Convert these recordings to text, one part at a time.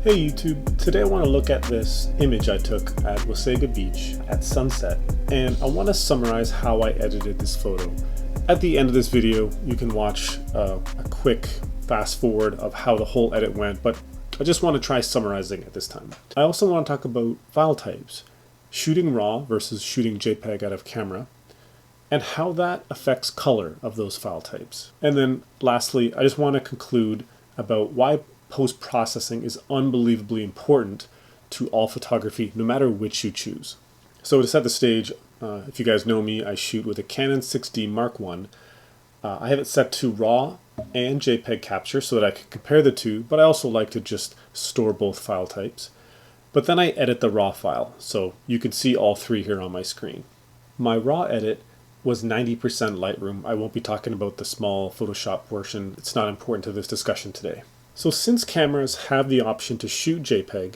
Hey YouTube, today I want to look at this image I took at Wasaga Beach at sunset, and I want to summarize how I edited this photo. At the end of this video, you can watch a quick fast forward of how the whole edit went, but I just want to try summarizing it this time. I also want to talk about file types, shooting RAW versus shooting JPEG out of camera, and how that affects color of those file types. And then lastly, I just want to conclude about why post-processing is unbelievably important to all photography, no matter which you choose. So to set the stage, if you guys know me, I shoot with a Canon 6D Mark I. I have it set to RAW and JPEG capture so that I can compare the two, but I also like to just store both file types. But then I edit the RAW file, so you can see all three here on my screen. My RAW edit was 90% Lightroom. I won't be talking about the small Photoshop portion. It's not important to this discussion today. So since cameras have the option to shoot JPEG,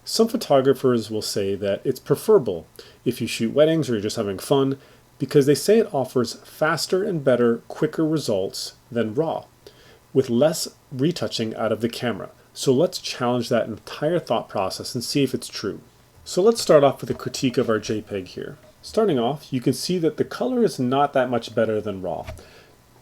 some photographers will say that it's preferable if you shoot weddings or you're just having fun, because they say it offers faster and better, quicker results than RAW, with less retouching out of the camera. So let's challenge that entire thought process and see if it's true. So let's start off with a critique of our JPEG here. Starting off, you can see that the color is not that much better than RAW.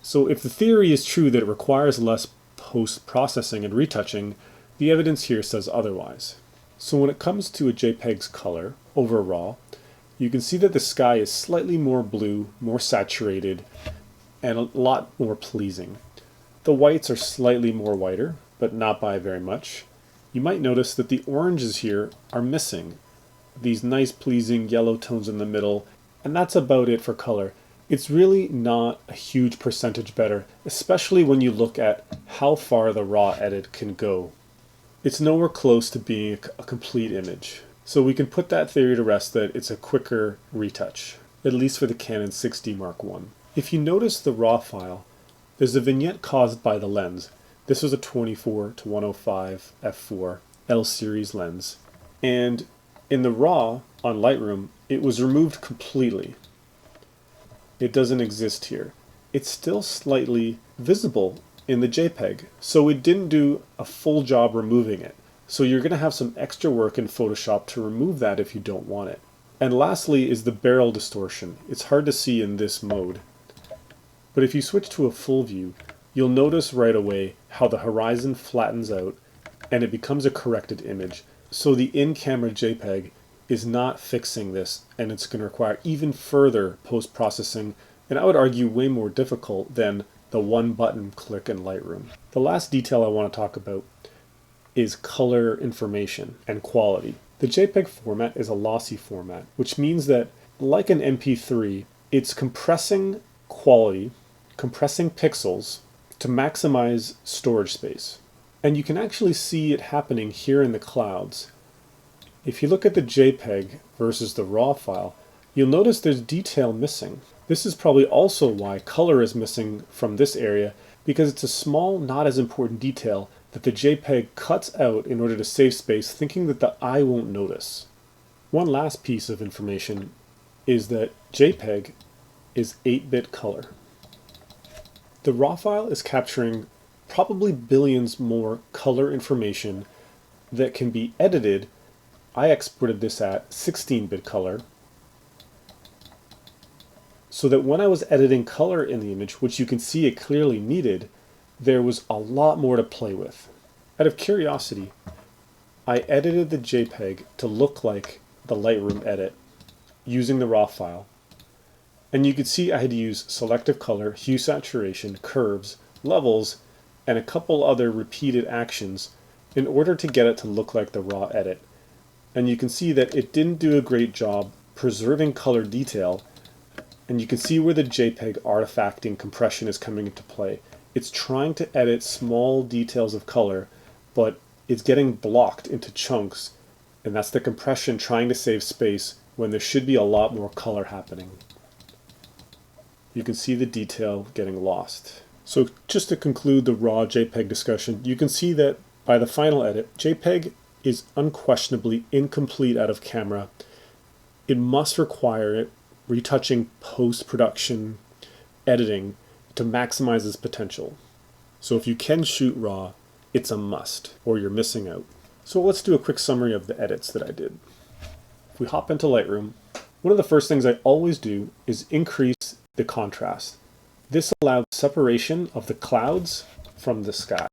So if the theory is true that it requires less post-processing and retouching, the evidence here says otherwise. So when it comes to a JPEG's color over RAW, you can see that the sky is slightly more blue, more saturated, and a lot more pleasing. The whites are slightly more whiter, but not by very much. You might notice that the oranges here are missing, these nice pleasing yellow tones in the middle, and that's about it for color. It's really not a huge percentage better, especially when you look at how far the RAW edit can go. It's nowhere close to being a complete image. So we can put that theory to rest that it's a quicker retouch, at least for the Canon 6D Mark I. If you notice the RAW file, there's a vignette caused by the lens. This was a 24-105 f4 L series lens. And in the RAW on Lightroom, it was removed completely. It doesn't exist here. It's still slightly visible in the JPEG, so it didn't do a full job removing it. So you're going to have some extra work in Photoshop to remove that if you don't want it. And lastly is the barrel distortion. It's hard to see in this mode. But if you switch to a full view, you'll notice right away how the horizon flattens out and it becomes a corrected image. So the in-camera JPEG is not fixing this, and it's going to require even further post-processing, and I would argue way more difficult than the one button click in Lightroom. The last detail I want to talk about is color information and quality. The JPEG format is a lossy format, which means that, like an MP3, it's compressing quality, compressing pixels to maximize storage space. And you can actually see it happening here in the clouds. If you look at the JPEG versus the RAW file, you'll notice there's detail missing. This is probably also why color is missing from this area, because it's a small, not as important detail that the JPEG cuts out in order to save space, thinking that the eye won't notice. One last piece of information is that JPEG is 8-bit color. The RAW file is capturing probably billions more color information that can be edited. I exported this at 16-bit color so that when I was editing color in the image, which you can see it clearly needed, there was a lot more to play with. Out of curiosity, I edited the JPEG to look like the Lightroom edit using the RAW file, and you could see I had to use selective color, hue saturation, curves, levels, and a couple other repeated actions in order to get it to look like the RAW edit. And you can see that it didn't do a great job preserving color detail, and you can see where the JPEG artifacting compression is coming into play. It's trying to edit small details of color, but it's getting blocked into chunks, and that's the compression trying to save space when there should be a lot more color happening. You can see the detail getting lost. So just to conclude the RAW JPEG discussion, you can see that by the final edit, JPEG is unquestionably incomplete out of camera. It must require it retouching post-production editing to maximize its potential. So if you can shoot RAW, it's a must, or you're missing out. So let's do a quick summary of the edits that I did. If we hop into Lightroom, one of the first things I always do is increase the contrast. This allows separation of the clouds from the sky.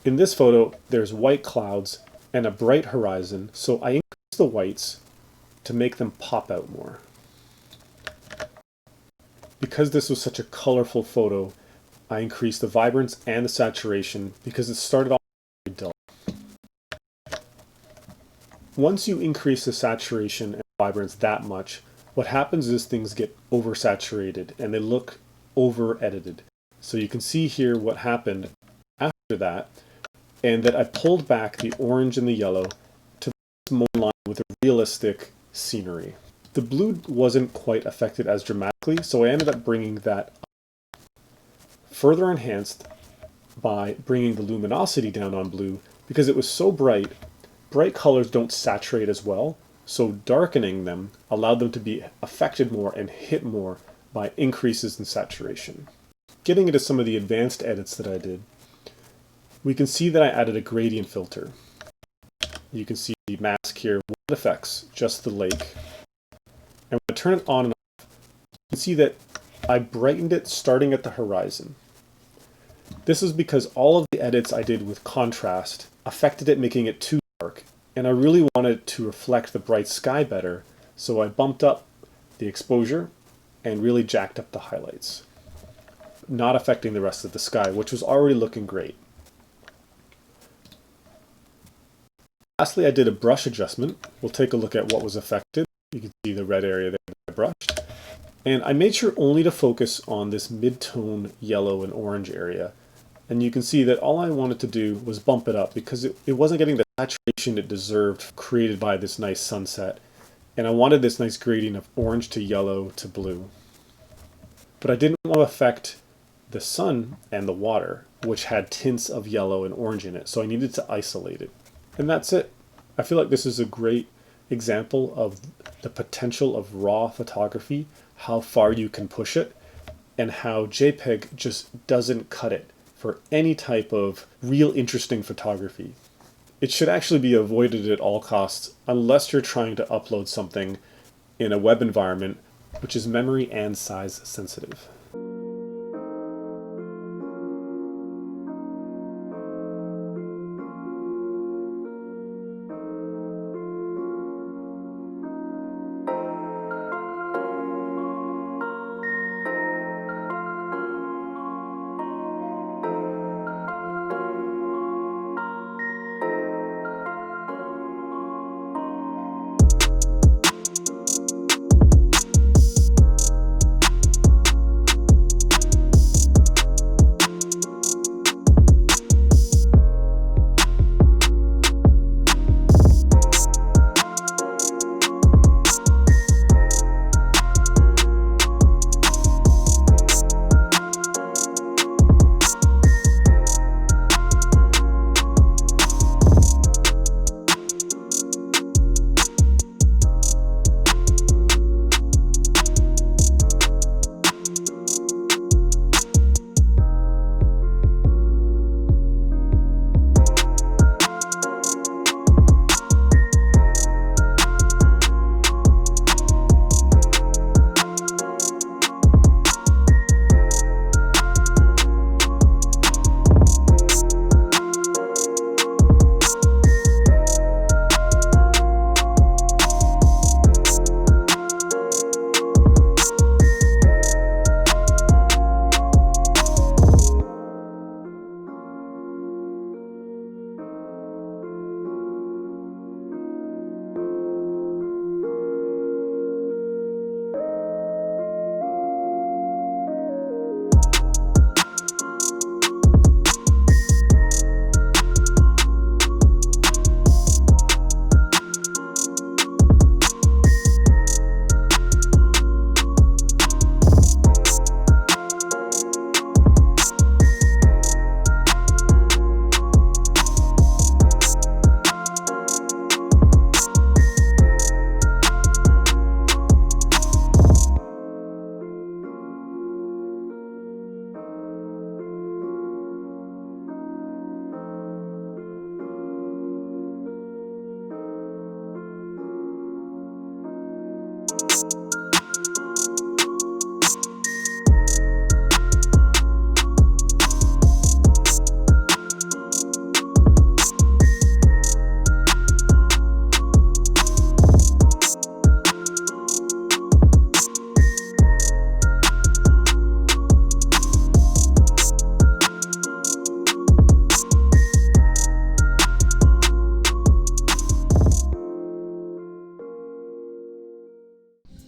In this photo, there's white clouds and a bright horizon, so I increase the whites to make them pop out more. Because this was such a colorful photo, I increased the vibrance and the saturation because it started off very dull. Once you increase the saturation and vibrance that much, what happens is things get oversaturated and they look over-edited. So you can see here what happened after that, and that I pulled back the orange and the yellow to more in line with a realistic scenery. The blue wasn't quite affected as dramatically, so I ended up bringing that up. Further enhanced by bringing the luminosity down on blue because it was so bright. Bright colors don't saturate as well, so darkening them allowed them to be affected more and hit more by increases in saturation. Getting into some of the advanced edits that I did, we can see that I added a gradient filter. You can see the mask here, what effects, just the lake. And when I turn it on and off, you can see that I brightened it starting at the horizon. This is because all of the edits I did with contrast affected it, making it too dark. And I really wanted it to reflect the bright sky better, so I bumped up the exposure and really jacked up the highlights, not affecting the rest of the sky, which was already looking great. Lastly, I did a brush adjustment. We'll take a look at what was affected. You can see the red area there that I brushed. And I made sure only to focus on this mid-tone yellow and orange area. And you can see that all I wanted to do was bump it up because it wasn't getting the saturation it deserved created by this nice sunset. And I wanted this nice gradient of orange to yellow to blue. But I didn't want to affect the sun and the water, which had tints of yellow and orange in it. So I needed to isolate it. And that's it. I feel like this is a great example of the potential of raw photography, how far you can push it, and how JPEG just doesn't cut it for any type of real interesting photography. It should actually be avoided at all costs unless you're trying to upload something in a web environment which is memory and size sensitive.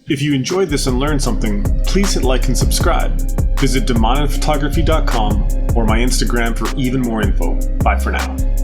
If you enjoyed this and learned something, please hit like and subscribe. Visit DemaninPhotography.com or my Instagram for even more info. Bye for now.